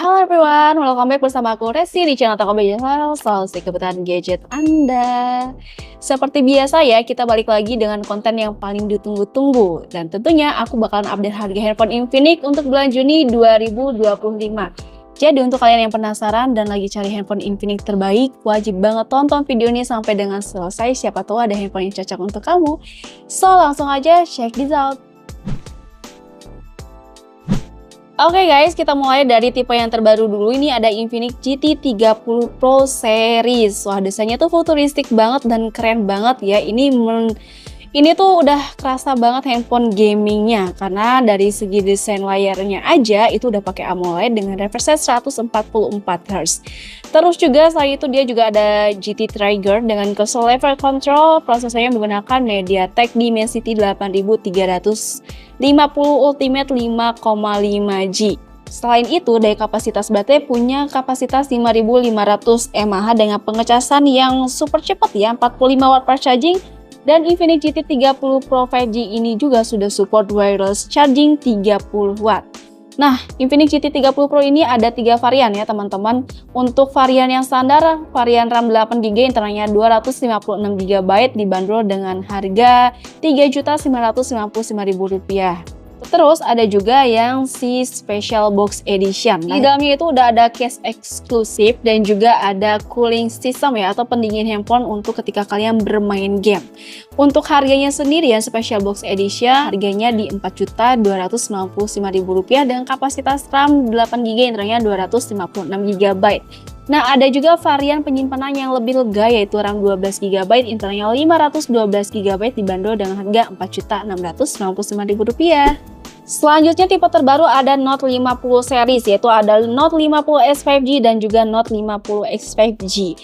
Halo everyone, welcome back bersama aku Resi di channel Toko Bejal, solusi kebutuhan gadget Anda. Seperti biasa ya, kita balik lagi dengan konten yang paling ditunggu-tunggu. Dan tentunya aku bakalan update harga handphone Infinix untuk bulan Juni 2025. Jadi untuk kalian yang penasaran dan lagi cari handphone Infinix terbaik, wajib banget tonton video ini sampai dengan selesai, siapa tahu ada handphone yang cocok untuk kamu. So langsung aja check this out. Oke guys, kita mulai dari tipe yang terbaru dulu. Ini ada Infinix GT 30 Pro Series. Wah, desainnya tuh futuristik banget dan keren banget ya. Ini tuh udah kerasa banget handphone gamingnya, karena dari segi desain layarnya aja itu udah pakai AMOLED dengan refresh rate 144Hz. Terus juga selain itu dia juga ada GT Trigger dengan console level control, prosesornya menggunakan MediaTek Dimensity 8350 Ultimate 5,5G. Selain itu, daya kapasitas baterai punya kapasitas 5500 mAh dengan pengecasan yang super cepat ya, 45 watt fast charging. Dan Infinix GT 30 Pro 5G ini juga sudah support wireless charging 30 watt. Nah, Infinix GT 30 Pro ini ada 3 varian ya teman-teman. Untuk varian yang standar, varian RAM 8GB internalnya 256GB dibanderol dengan harga Rp3.995.000. Terus ada juga yang si Special Box Edition. Di dalamnya itu udah ada case eksklusif dan juga ada cooling system ya, atau pendingin handphone untuk ketika kalian bermain game. Untuk harganya sendiri ya, Special Box Edition harganya di Rp4.295.000 dengan kapasitas RAM 8GB internalnya 256GB. Nah, ada juga varian penyimpanan yang lebih lega yaitu RAM 12GB internalnya 512GB dibanderol dengan harga Rp4.695.000. Selanjutnya tipe terbaru ada Note 50 series, yaitu ada Note 50S 5G dan juga Note 50X 5G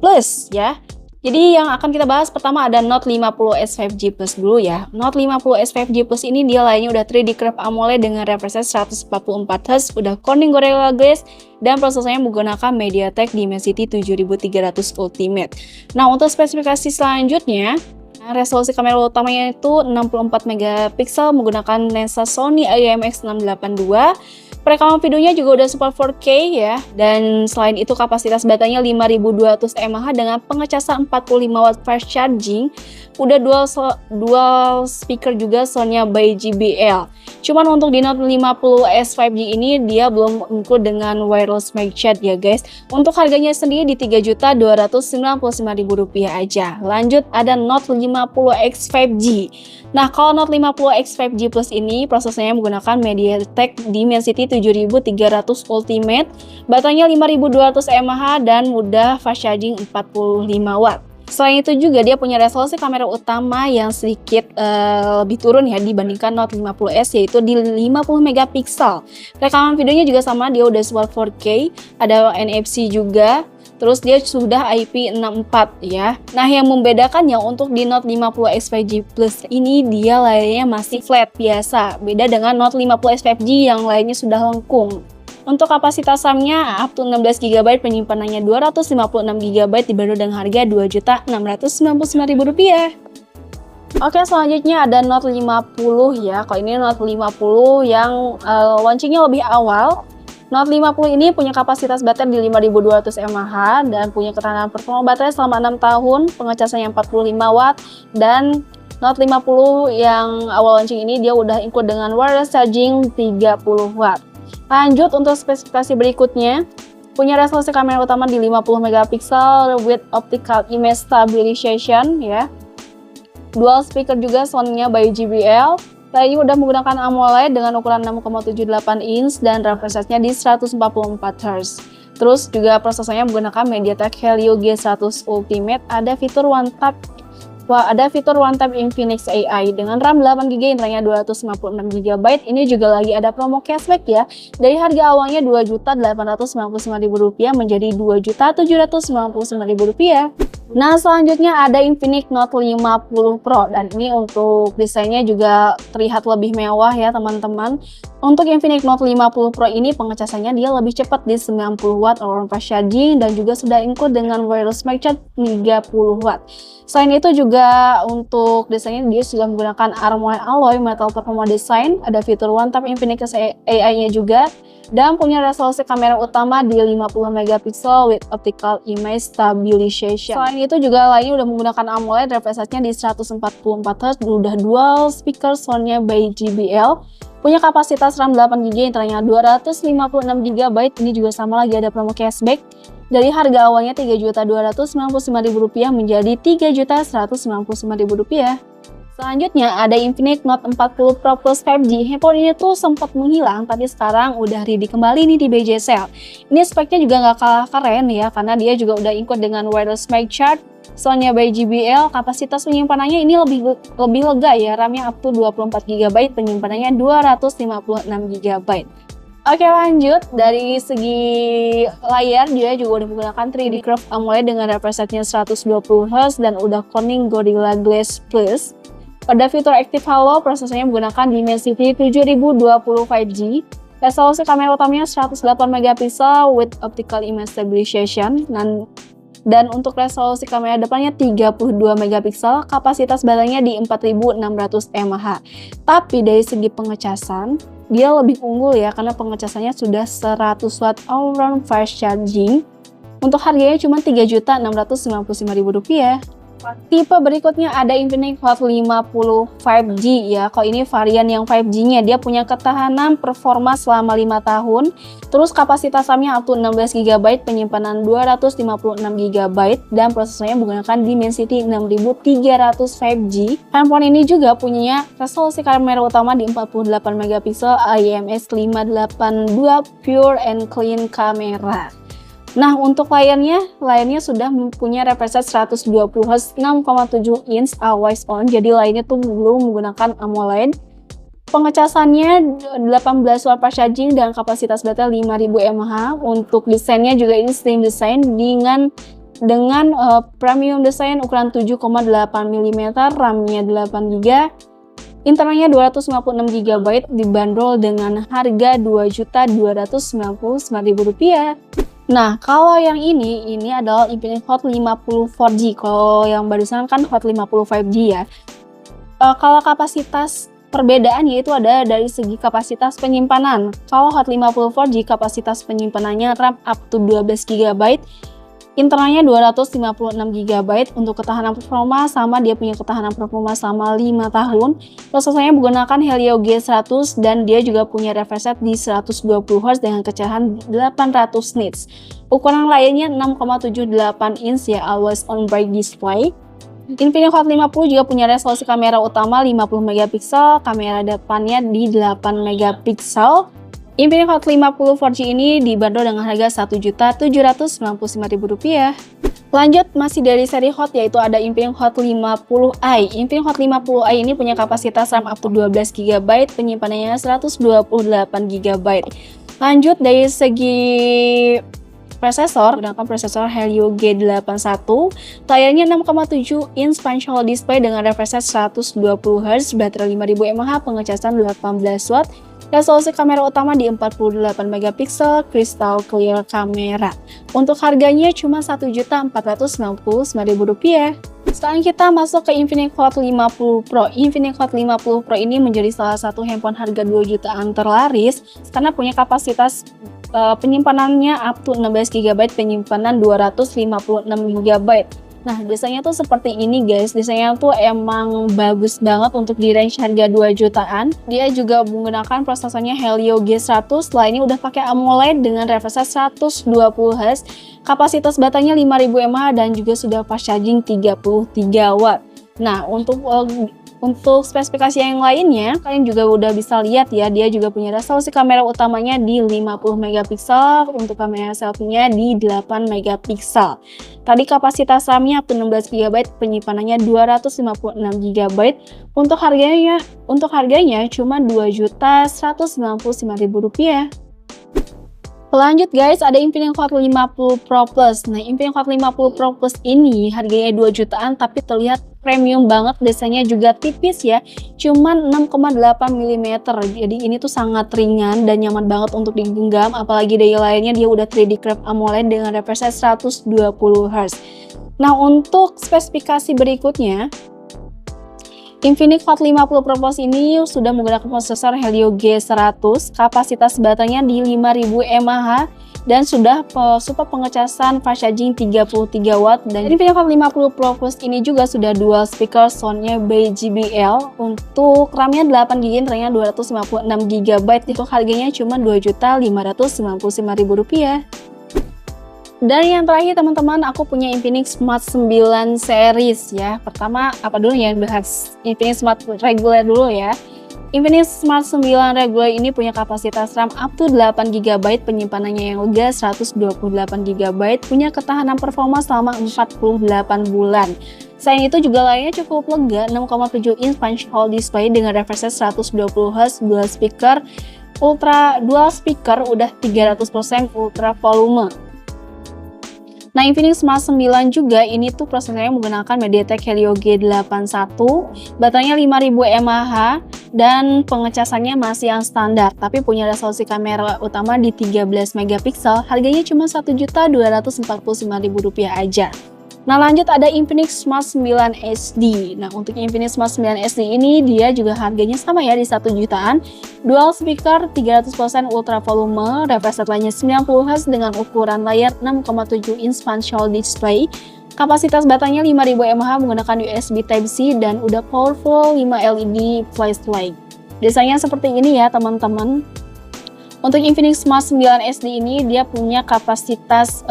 Plus ya. Jadi yang akan kita bahas pertama ada Note 50S 5G Plus dulu ya. Note 50S 5G Plus ini dia layarnya udah 3D Curve AMOLED dengan refresh rate 144Hz, udah Corning Gorilla Glass, dan prosesornya menggunakan MediaTek Dimensity 7300 Ultimate. Nah, untuk spesifikasi selanjutnya, resolusi kamera utamanya itu 64 megapiksel menggunakan lensa Sony IMX682. Perekaman videonya juga udah support 4K ya. Dan selain itu kapasitas baterainya 5200 mAh dengan pengecasan 45 watt fast charging. Udah dual speaker juga soundnya by JBL. Cuman untuk di Note 50S 5G ini dia belum include dengan wireless mic chat ya guys. Untuk harganya sendiri di Rp3.295.000 aja. Lanjut ada Note 50X 5G. Nah, kalau Note 50X 5G Plus ini prosesornya menggunakan MediaTek Dimensity 7300 Ultimate, baterainya 5200 mAh dan mudah fast charging 45 watt. Selain itu juga dia punya resolusi kamera utama yang sedikit lebih turun ya dibandingkan Note 50S, yaitu di 50 megapiksel. Rekaman videonya juga sama, dia udah support 4K, ada NFC juga. Terus dia sudah IP64 ya. Nah, yang membedakannya untuk di Note 50X 5G Plus ini dia layarnya masih flat biasa. Beda dengan Note 50X 5G yang lainnya sudah lengkung. Untuk kapasitas RAM-nya up to 16GB, penyimpanannya 256GB dibanderol dengan harga Rp2.699.000. Oke, selanjutnya ada Note 50 ya. Kalau ini Note 50 yang launchingnya lebih awal. Note 50 ini punya kapasitas baterai di 5200 mAh dan punya ketahanan performa baterai selama 6 tahun, pengecasan yang 45 watt, dan Note 50 yang awal launching ini dia udah include dengan wireless charging 30 watt. Lanjut untuk spesifikasi berikutnya, punya resolusi kamera utama di 50 megapiksel with optical image stabilization ya. Dual speaker juga soundnya by JBL. Layarnya udah menggunakan AMOLED dengan ukuran 6,78 inch dan refresh rate-nya di 144Hz. Terus juga prosesornya menggunakan MediaTek Helio G100 Ultimate, ada fitur One Tap Infinix AI dengan RAM 8GB internalnya 256GB. Ini juga lagi ada promo cashback ya. Dari harga awalnya Rp2.899.000 menjadi Rp2.799.000. Nah, selanjutnya ada Infinix Note 50 Pro, dan ini untuk desainnya juga terlihat lebih mewah ya teman-teman. Untuk Infinix Note 50 Pro ini pengecasannya dia lebih cepat di 90 watt alarm fast charging dan juga sudah include dengan wireless mic chat 30 watt. Selain itu juga untuk desainnya dia sudah menggunakan ARM Alloy Metal Performance Design, ada fitur One Tap Infinix AI-nya juga. dan punya resolusi kamera utama di 50 megapiksel with optical image stabilization. Selain itu juga lainnya udah menggunakan AMOLED, refresh rate-nya di 144 Hz, udah dual speaker soundnya by JBL, punya kapasitas RAM 8GB, internetnya 256GB. Ini juga sama lagi ada promo cashback. Dari harga awalnya Rp3.299.000 menjadi Rp3.199.000. Selanjutnya ada Infinix Note 40 Pro Plus 5G. Handphone ini tuh sempat menghilang, tapi sekarang udah ready kembali nih di BJ Sale. Ini speknya juga nggak kalah keren ya, karena dia juga udah include dengan wireless mic charge, soundnya by JBL, kapasitas penyimpanannya ini lebih lega ya, RAM-nya up to 24GB, penyimpanannya 256GB. Oke, lanjut dari segi layar, dia juga udah menggunakan 3D Curved AMOLED dengan refresh rate-nya 120Hz dan udah Corning Gorilla Glass Plus. Pada fitur Active Halo, prosesornya menggunakan Dimensity 7020 5G. Resolusi kamera utamanya 108 megapiksel with optical image stabilization, dan untuk resolusi kamera depannya 32 megapiksel, kapasitas baterainya di 4600 mAh. Tapi dari segi pengecasan, dia lebih unggul ya, karena pengecasannya sudah 100 watt all round fast charging. Untuk harganya cuma Rp3.695.000. Tipe berikutnya ada Infinix Hot 50 5G ya. Kalau ini varian yang 5G-nya, dia punya ketahanan performa selama 5 tahun. Terus kapasitas RAM-nya up to 16GB, penyimpanan 256GB, dan prosesornya menggunakan Dimensity 6300 5G. Handphone ini juga punya resolusi kamera utama di 48 megapiksel IMX 582 Pure and Clean Camera. Nah, untuk layarnya sudah mempunyai refresh rate 120Hz 6,7 inch always on, jadi layarnya tuh belum menggunakan AMOLED. Pengecasannya 18 watt fast charging dan kapasitas baterai 5000 mAh. Untuk desainnya juga ini slim design dengan premium design ukuran 7,8 mm, RAM-nya 8GB, internalnya 256GB, dibanderol dengan harga Rp2.299.000. Nah, kalau yang ini adalah Infinix Hot 50 4G. Kalau yang barusan kan Hot 50 5G ya. Kalau kapasitas perbedaannya itu ada dari segi kapasitas penyimpanan. Kalau Hot 50 4G kapasitas penyimpanannya RAM up to 12GB, internalnya 256GB. Untuk ketahanan performa sama, dia punya ketahanan performa selama 5 tahun. Prosesornya menggunakan Helio G100 dan dia juga punya refresh rate di 120Hz dengan kecerahan 800 nits. Ukuran layarnya 6,78 inch ya, always on bright display. Infinix Hot 50 juga punya resolusi kamera utama 50 megapiksel, kamera depannya di 8 megapiksel. Infinix Hot 50 4G ini dibanderol dengan harga Rp1.799.000. Lanjut masih dari seri Hot, yaitu ada Infinix Hot 50i. Infinix Hot 50i ini punya kapasitas RAM up to 12GB, penyimpanannya 128GB. Lanjut dari segi prosesor, menggunakan prosesor Helio G81, layarnya 6,7 inch functional display dengan refresh rate 120Hz, baterai 5000 mAh, pengecasan 18 watt. Resolusi kamera utama di 48 megapiksel, crystal clear kamera. Untuk harganya cuma Rp1.499.000. Sekarang kita masuk ke Infinix Hot 50 Pro. Infinix Hot 50 Pro ini menjadi salah satu handphone harga 2 jutaan terlaris karena punya kapasitas penyimpanannya up to 16GB, penyimpanan 256GB. Nah, desainnya tuh seperti ini guys, desainnya tuh emang bagus banget untuk di range harga 2 jutaan. Dia juga menggunakan prosesornya Helio G100, setelah ini udah pakai AMOLED dengan refresh rate 120Hz, kapasitas baterainya 5000 mAh dan juga sudah fast charging 33 watt. Nah, untuk spesifikasi yang lainnya, kalian juga udah bisa lihat ya, dia juga punya resolusi kamera utamanya di 50 megapiksel, untuk kamera selfie-nya di 8 megapiksel. Tadi kapasitas RAM-nya 16GB, penyimpanannya 256GB. Untuk harganya cuma Rp2.199.000. Lanjut guys, ada Infinix Hot 50 Pro Plus. Nah, Infinix Hot 50 Pro Plus ini harganya 2 jutaan tapi terlihat premium banget, desainnya juga tipis ya, cuman 6,8 mm. Jadi ini tuh sangat ringan dan nyaman banget untuk digenggam, apalagi dari layarnya dia udah 3D Curved AMOLED dengan refresh rate 120Hz. Nah, untuk spesifikasi berikutnya, Infinix Hot 50 Pro Plus ini sudah menggunakan prosesor Helio G100, kapasitas baterainya di 5000 mAh dan sudah support pengecasan fast charging 33 watt. Dan Infinix Hot 50 Pro Plus ini juga sudah dual speaker soundnya by JBL. Untuk RAM-nya 8GB, RAM-nya 256GB. Itu harganya cuma Rp2.595.000. Dan yang terakhir teman-teman, aku punya Infinix Smart 9 series ya. Pertama, apa dulu yang bahas Infinix Smart regular dulu ya. Infinix Smart 9 regular ini punya kapasitas RAM up to 8GB, penyimpanannya yang lega 128GB, punya ketahanan performa selama 48 bulan. Selain itu juga layarnya cukup lega, 6,7 inch punch hole display dengan refresh rate 120Hz, dual speaker udah 300% ultra volume. Nah, Infinix Smart 9 juga ini tuh prosesornya menggunakan MediaTek Helio G81, baterainya 5000 mAh dan pengecasannya masih yang standar, tapi punya resolusi kamera utama di 13 megapiksel, harganya cuma Rp1.245.000 aja. Nah, lanjut ada Infinix Smart 9 SD. Nah, untuk Infinix Smart 9 SD ini dia juga harganya sama ya di 1 jutaan. Dual speaker 300% ultra volume, refresh rate-nya 90Hz dengan ukuran layar 6,7 inch punch hole display. Kapasitas baterainya 5000 mAh menggunakan USB Type-C dan udah powerful 5 LED flashlight. Desainnya seperti ini ya, teman-teman. Untuk Infinix Smart 9 SD ini dia punya kapasitas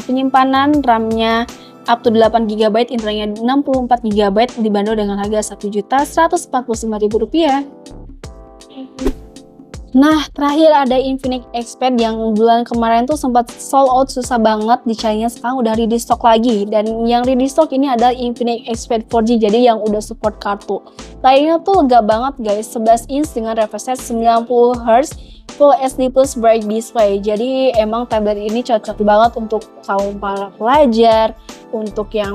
penyimpanan RAM-nya up to 8GB, internetnya 64GB, dibanderol dengan harga Rp1.145.000. Nah, terakhir ada Infinix Expert yang bulan kemarin tuh sempat sold out susah banget dicarinya, sekarang udah ready stock lagi. Dan yang ready stock ini adalah Infinix Expert 4G, jadi yang udah support kartu. Layarnya tuh lega banget guys, 11 inch dengan refresh rate 90Hz, Full HD plus bright display. Jadi emang tablet ini cocok banget untuk kaum para pelajar, untuk yang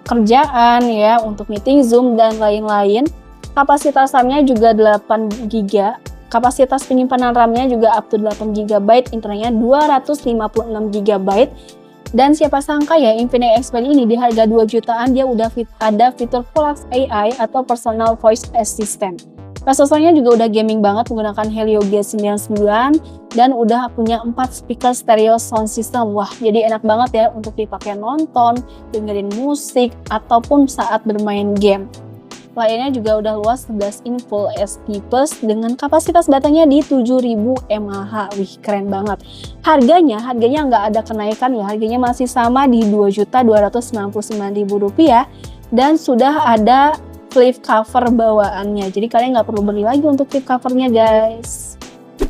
kerjaan ya, untuk meeting Zoom dan lain-lain. Kapasitas RAM-nya juga 8GB. Kapasitas penyimpanan RAM-nya juga up to 8GB, internetnya 256GB. Dan siapa sangka ya, Infinix Expert ini di harga 2 jutaan dia udah ada fitur Full AI atau Personal Voice Assistant. Prosesornya juga udah gaming banget menggunakan Helio G99 dan udah punya 4 speaker stereo sound system. Wah, jadi enak banget ya untuk dipakai nonton, dengerin musik, ataupun saat bermain game. Layarnya juga udah luas 11 inch Full HD Plus dengan kapasitas baterainya di 7000 mAh. Wih, keren banget. Harganya nggak ada kenaikan ya, harganya masih sama di Rp2.299.000 dan sudah ada flip cover bawaannya, jadi kalian nggak perlu beli lagi untuk flip covernya guys.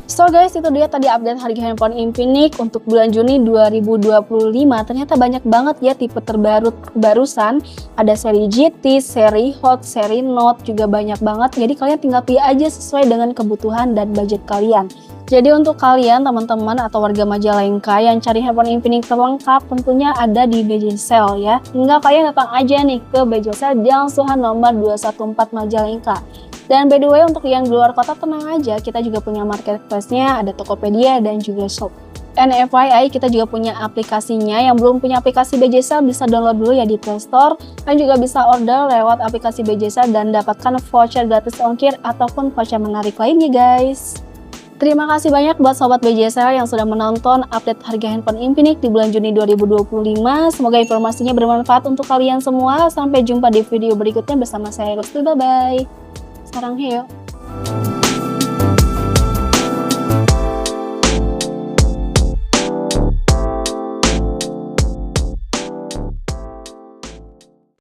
So guys, itu dia tadi update harga handphone Infinix untuk bulan Juni 2025. Ternyata banyak banget ya tipe terbaru barusan. Ada seri GT, seri Hot, seri Note juga banyak banget. Jadi kalian tinggal pilih aja sesuai dengan kebutuhan dan budget kalian. Jadi untuk kalian teman-teman atau warga Majalengka yang cari handphone Infinix terlengkap, tentunya ada di BJsell ya. Tinggal kalian datang aja nih ke BJsell Jalan Suhan nomor 214 Majalengka. Dan by the way, untuk yang di luar kota tenang aja, kita juga punya marketplace-nya, ada Tokopedia dan juga Shop. And FYI, kita juga punya aplikasinya. Yang belum punya aplikasi BJsell bisa download dulu ya di Play Store. Dan juga bisa order lewat aplikasi BJsell dan dapatkan voucher gratis ongkir ataupun voucher menarik lainnya guys. Terima kasih banyak buat sobat BJsell yang sudah menonton update harga handphone Infinix di bulan Juni 2025. Semoga informasinya bermanfaat untuk kalian semua. Sampai jumpa di video berikutnya bersama saya Rusli. Bye bye. Sarang heo.